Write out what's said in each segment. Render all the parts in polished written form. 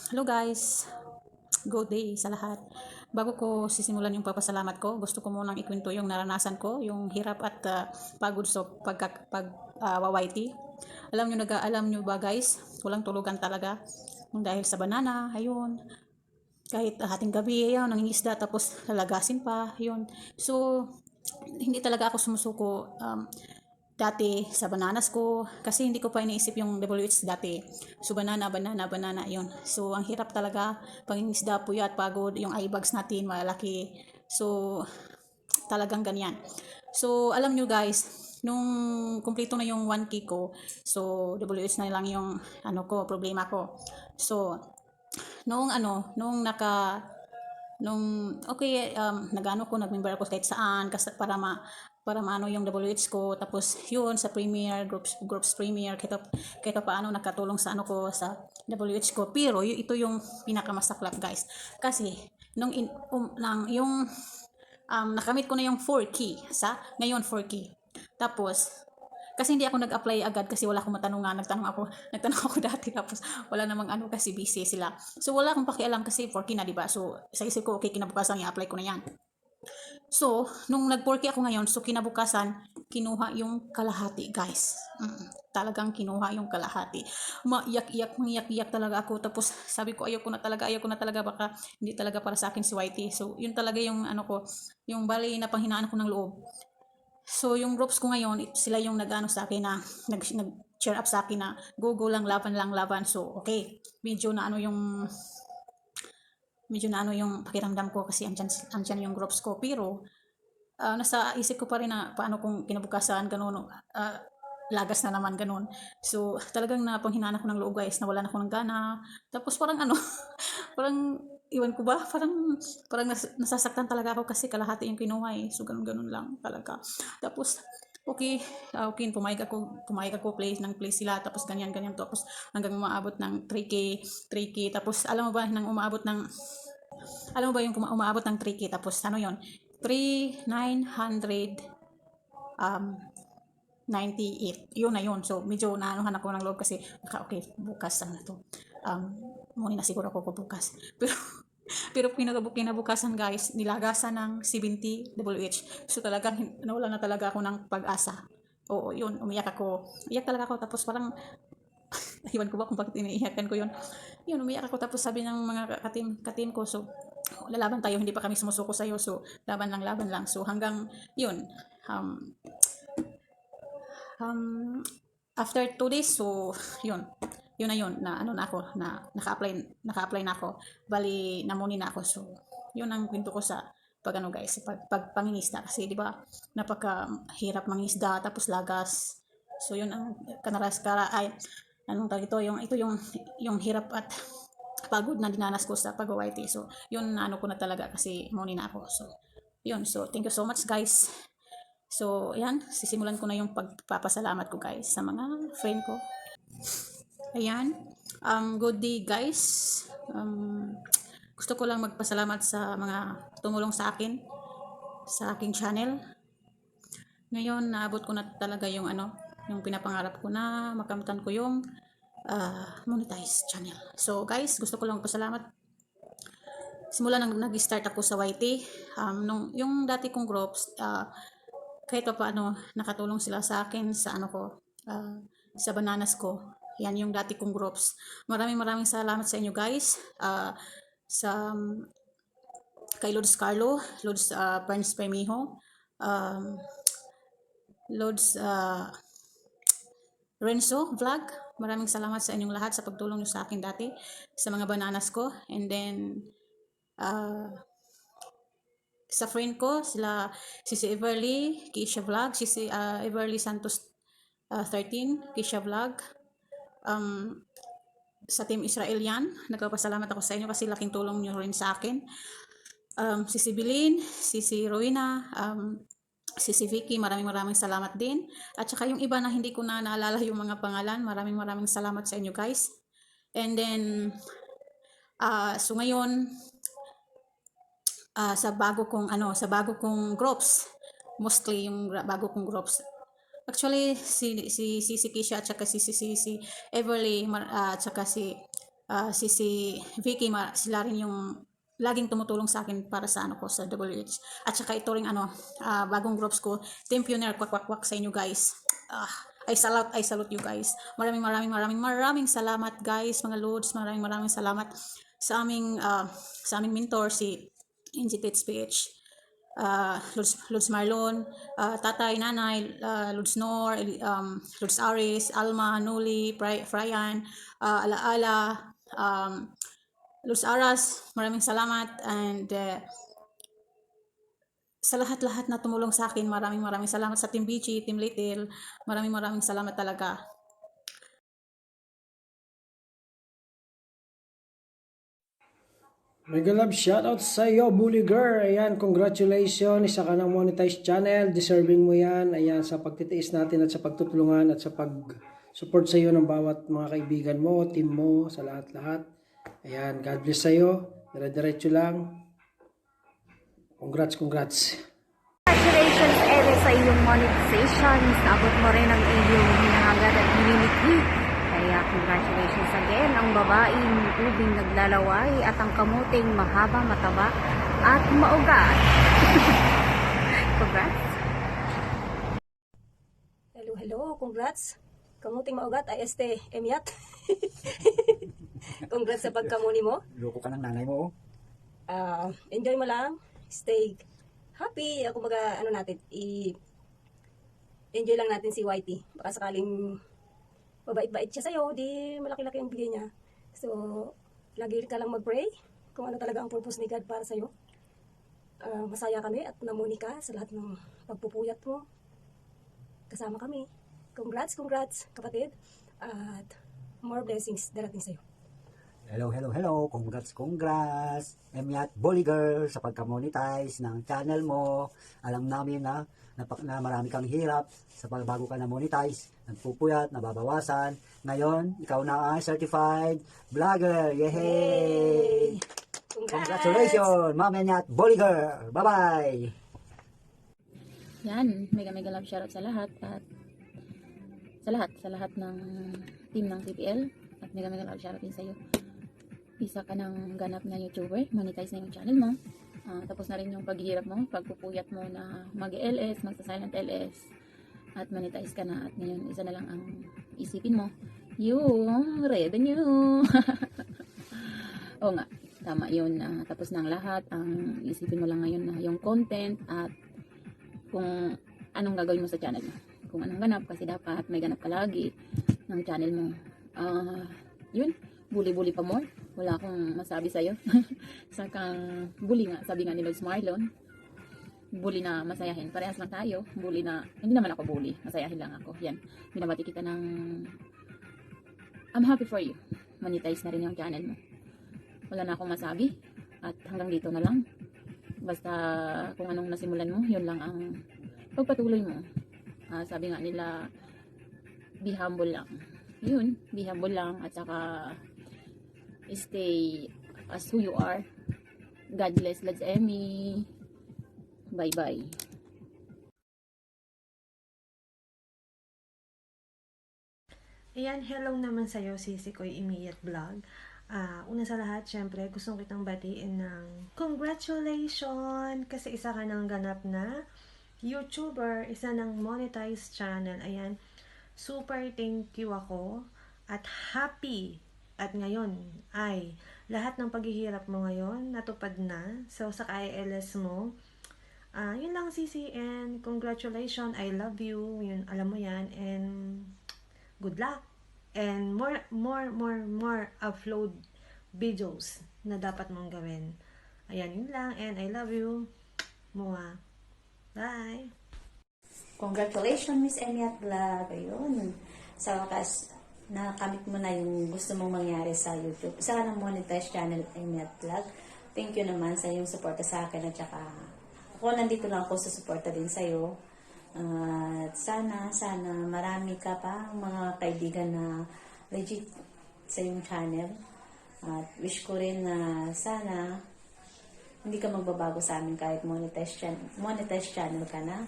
Hello guys, good day sa lahat. Bago ko sisimulan yung papasalamat ko, gusto ko munang ikwento yung naranasan ko, yung hirap at pagod sa YT. Alam nyo ba guys, walang tulugan talaga. Dahil sa banana, ayun, kahit hating gabi, ayun, nangingisda, tapos lalagasin pa, ayun. So, hindi talaga ako sumusuko dati sa bananas ko kasi hindi ko pa iniisip yung WH dati. So banana yun. So ang hirap talaga, pangingisda, puyat, pagod, yung eye bags natin malaki. So talagang ganyan. So alam nyo guys, nung kumpleto na yung 1K ko, so WH na lang yung problema ko. So nung okay, nagano ko, nag-member ako kahit saan kasi para maano yung WH ko, tapos yun sa Premier groups Premier kahit paano nakatulong sa sa WH ko. Pero ito yung pinakamasaklap guys, kasi yung nakamit ko na yung 4K ngayon 4K, tapos kasi hindi ako nag-apply agad kasi wala akong matanungan. Nagtanong ako dati, tapos wala namang kasi busy sila. So wala akong pakialam kasi 4K na, di ba? So sa isip ko, okay, kinabukasan i-apply ko na yan. So nung nag-4K ako ngayon, so kinabukasan kinuha yung kalahati, guys. Talagang kinuha yung kalahati. Maiyak-iyak talaga ako. Tapos sabi ko, ayoko na talaga, baka hindi talaga para sa akin si YT. So yun talaga yung yung bali na panghinaan ko ng loob. So, yung groups ko ngayon, sila yung nag-ano sa akin na, nag-cheer up sa akin na, go lang, laban. So, okay. Medyo na ano yung pakiramdam ko kasi andyan yung groups ko. Pero, nasa isip ko pa rin na paano kung kinabukasan, ganun, lagas na naman, ganun. So, talagang napanghinaan ako ng loob guys, nawalan ako ng gana. Tapos parang parang iwan ko ba, parang nasasaktan talaga ako kasi kalahati yung kinuha eh. So ganun lang talaga. Tapos okay, pumayag ako, play sila, tapos ganyan tapos hanggang umaabot ng 3K tapos alam mo ba yung umaabot ng 3K, tapos ano yon, 3,900 98, yun na yun. So medyo naanuhan ako ng loob kasi okay, bukas na to, muna na siguro ako bukas. Pero kinabukasan guys, nilagasan ng 70 WH. So talagang nawala na talaga ako ng pag-asa. Oo, yun, iyak talaga ako, tapos parang iwan ko ba kung bakit iniiyakan ko yun. Yun, umiyak ako, tapos sabi ng mga katim ko, so lalaban tayo, hindi pa kami sumusuko sa'yo, so laban lang. So hanggang yun, um, um, after 2 days, so yun na na ako, na naka-apply na ako, bali namuni na ako. So yun ang kwento ko sa guys, pangingisda, kasi di ba napakahirap mangisda tapos lagas. So yun ang ay anong tawag ito, yung hirap at pagod na dinanas ko sa pag-YT. So yun na ko na talaga kasi muni na ako. So yun, so thank you so much guys. So, ayan, sisimulan ko na yung pagpapasalamat ko guys sa mga friend ko. Ayan, good day guys. Gusto ko lang magpasalamat sa mga tumulong sa akin, sa aking channel. Ngayon, naabot ko na talaga yung yung pinapangarap ko na makamtan ko yung monetize channel. So guys, gusto ko lang magpasalamat. Simula nang nag-start ako sa YT, yung dati kong groups, kahit pa paano nakatulong sila sa akin sa sa bananas ko. Yan yung dati kong groups. Maraming salamat sa inyo guys. Sa kay Lods Carlo, Lods Perns Premiho, Lods Renzo Vlog. Maraming salamat sa inyong lahat sa pagtulong niyo sa akin dati sa mga bananas ko. And then sa friend ko, sila si Everly, Keisha Vlog, si Everly Santos 13, Keisha Vlog. Sa Team Israel yan, nagpapasalamat ako sa inyo kasi laking tulong nyo rin sa akin. Si Sibilin, si Rowena, si Vicky, maraming salamat din. At saka yung iba na hindi ko na naalala yung mga pangalan, maraming salamat sa inyo guys. And then, so ngayon, sa bago kong groups, mostly yung bago kong groups. Actually si Keisha at saka si Everly at saka si si Vicky, sila rin yung laging tumutulong sa akin para sa ano ko sa WH. At saka ito ring bagong groups ko, Team Pioneer, kwak kwak kwak sa inyo guys. I salute you guys. Maraming salamat guys, mga loads. Maraming salamat sa aming mentor si NG Tits PH. Lods Marlon, Tatay, Nanay, Lods Nor, Lods Aris, Alma, Nuli, Fryan, Alaala, Lods Aras, maraming salamat, and sa lahat-lahat na tumulong sa akin, maraming salamat sa Team Bichi, Team Little, maraming salamat talaga. Mega love shoutout sa iyo, Bully Girl. Ayan, congratulations. Isa ka ng monetized channel. Deserving mo yan. Ayan, sa pagtitiis natin at sa pagtutulungan at sa pag-support sa iyo ng bawat mga kaibigan mo, team mo, sa lahat-lahat. Ayan, God bless sa iyo. Dire-diretso lang. Congrats. Congratulations, Ere, sa iyong monetization. Sabot mo rin ang iyong hinahangad at minimiti. Kaya congratulations again. Ang babaeng ubing naglalaway at ang kamuting mahaba, mataba at maugat. Congrats. Hello, congrats. Kamuting maugat ay Emiat. Congrats sa pagkamuni mo. Loko ka ng nanay mo. Enjoy mo lang. Stay happy. Kumbaga, enjoy lang natin si Whitey. Baka sakaling mabait-bait siya sa'yo, di malaki-laki ang bigay niya. So, lagi ka lang mag-pray kung ano talaga ang purpose ni God para sa'yo. Masaya kami at namuni ka sa lahat ng pagpupuyat mo. Kasama kami. Congrats, kapatid. At more blessings darating sa'yo. Hello. Congrats. Emiat Boliger sa pagka-monetize ng channel mo. Alam namin na marami kang hirap sa pagbago ka na monetize. Nagpupuyat, nababawasan. Ngayon, ikaw na ang certified vlogger. Yay! Congratulations, Ma'am Emiat Boliger. Bye-bye! Yan, mega love shoutout sa lahat at sa lahat ng team ng TPL at mega love shoutout din sa iyo. Isa ka ng ganap na YouTuber, monetize na yung channel mo. Tapos na rin yung paghihirap mo, pagpupuyat mo na mag-LS, magsa-silent LS at monetize ka na at ngayon isa na lang ang isipin mo, yung revenue. Oo nga, tama yun. Tapos ng lahat, ang isipin mo lang ngayon na yung content at kung anong gagawin mo sa channel mo. Kung anong ganap, kasi dapat may ganap ka lagi ng channel mo. Yun, bully pa more. Wala akong masabi sa'yo. Sakang bully nga, sabi nga ni Lods Marlon. Bully na masayahin. Parehas lang tayo. Bully na, hindi naman ako bully. Masayahin lang ako. Yan, binabati kita ng I'm happy for you. Monetize na rin yung channel mo. Wala na akong masabi. At hanggang dito na lang. Basta kung anong nasimulan mo, yun lang ang pagpatuloy mo. Sabi nga nila, be humble lang. Yun, be humble lang. At saka stay as who you are. God bless, Lods Emmy. Bye-bye. Ayan, hello naman sa'yo, Sisi Koy Imiyat Vlog. Una sa lahat, syempre, gustong kitang batiin ng congratulations! Kasi isa ka ng ganap na YouTuber, isa ng monetized channel. Ayan, super thank you ako at happy. At ngayon ay lahat ng paghihirap mo ngayon natupad na. So sa ILS mo, yun lang Sisi, and congratulations, I love you. Yun, alam mo yan, and good luck. And more upload videos na dapat mong gawin. Ayan, yun lang, and I love you. Mua. Bye! Congratulations, Miss Emiat Vlog. Ayun. Sa wakas, nakamit mo na yung gusto mong mangyari sa YouTube. Isa ka ng monetized channel, Emiat Vlog. Thank you naman sa yung suporta sa akin at saka ako nandito lang ako sa suporta din sa iyo. At sana marami ka pa mga kaibigan na legit sa yung channel. At wish ko rin na sana hindi ka magbabago sa amin kahit monetized channel ka na.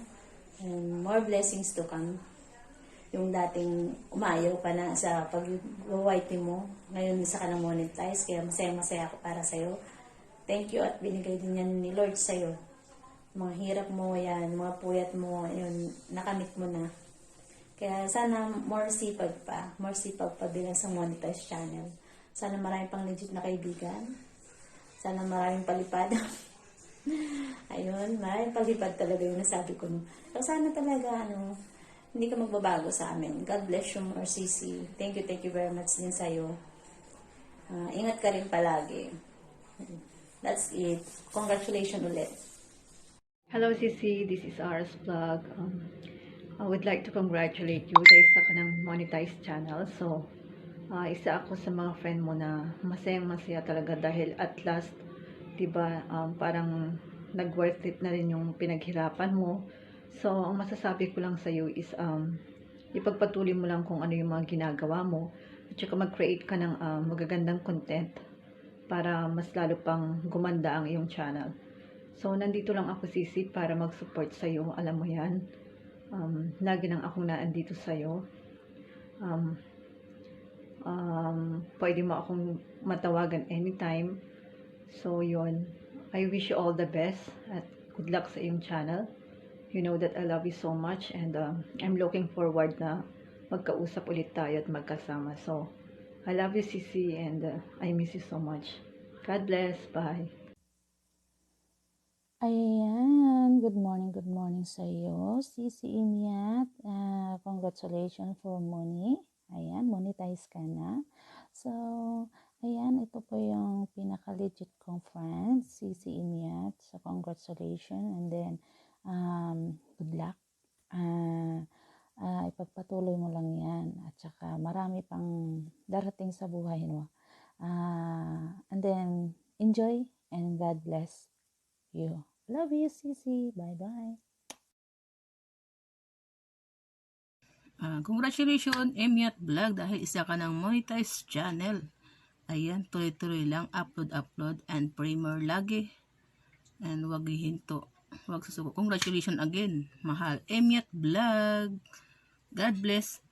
And more blessings to come. yung dating umayaw ka na sa pag-YT mo, ngayon isa ka na monetize, kaya masaya-masaya ako para sa'yo. Thank you at binigay din yan ni Lord sa'yo. Mga hirap mo yan, mga puyat mo, yun, nakamit mo na. Kaya sana more sipag pa bilang sa monetize channel. Sana marami pang legit na kaibigan. Sana maraming palipad. Ayun, maraming palipad talaga yung nasabi ko. No? So sana talaga, hindi ka magbabago sa amin. God bless you more, Sisi. Thank you very much din sa'yo. Ingat ka rin palagi. That's it. Congratulations ulit. Hello Sisi, this is Ars Vlog. I would like to congratulate you dahil isa ka ng monetized channel. So, isa ako sa mga friend mo na masayang-masaya talaga dahil at last, diba, parang nag-worth it na rin yung pinaghirapan mo. So, ang masasabi ko lang sa iyo is ipagpatuloy mo lang kung ano yung mga ginagawa mo at saka mag-create ka ng magagandang content para mas lalo pang gumanda ang iyong channel. So, nandito lang ako, Sisi, para mag-support sa iyo. Alam mo yan. Lagi nang akong naandito sa iyo. Pwede mo akong matawagan anytime. So, yun. I wish you all the best at good luck sa iyong channel. You know that I love you so much and I'm looking forward na magkausap ulit tayo at magkasama. So, I love you, Sisi, and I miss you so much. God bless. Bye. Ayan, good morning sa iyo, Sisi Imiat. Congratulations for money. Ayan, monetize ka na. So, ayan, ito po yung pinaka-legit kong friend, Sisi Imiat. So, congratulations and then, good luck. Ipagpatuloy mo lang yan. At saka, marami pang darating sa buhay mo. And then, enjoy and God bless you. Love you, Sisi. Bye-bye. Congratulations, Emiat Vlog, dahil isa ka ng monetized channel. Ayan, tuloy-tuloy lang, upload, and premier lagi. And wag hihinto, wag susuko. Congratulations again, mahal Emiat Vlog. God bless.